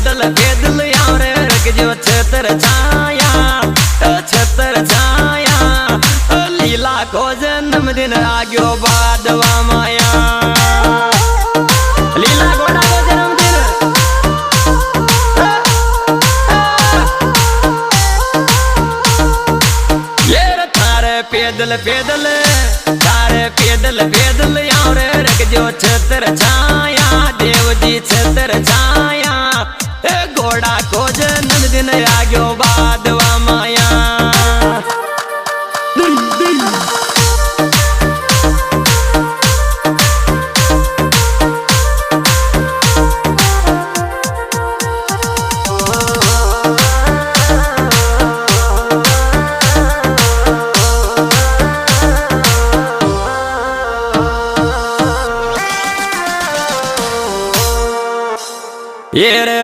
पैदल पैदल आओ रे रख जो छतर छाया छतर छाया लीला को जन्म दिन आ गयो बादवा माया लीला घोड़ा को जन्मदिन ये थारे पैदल पैदल तारे पैदल पैदल आओ रे रख जो छतर छाया देव जी छतर छाया घोड़ा को जन्मदिन आ गयो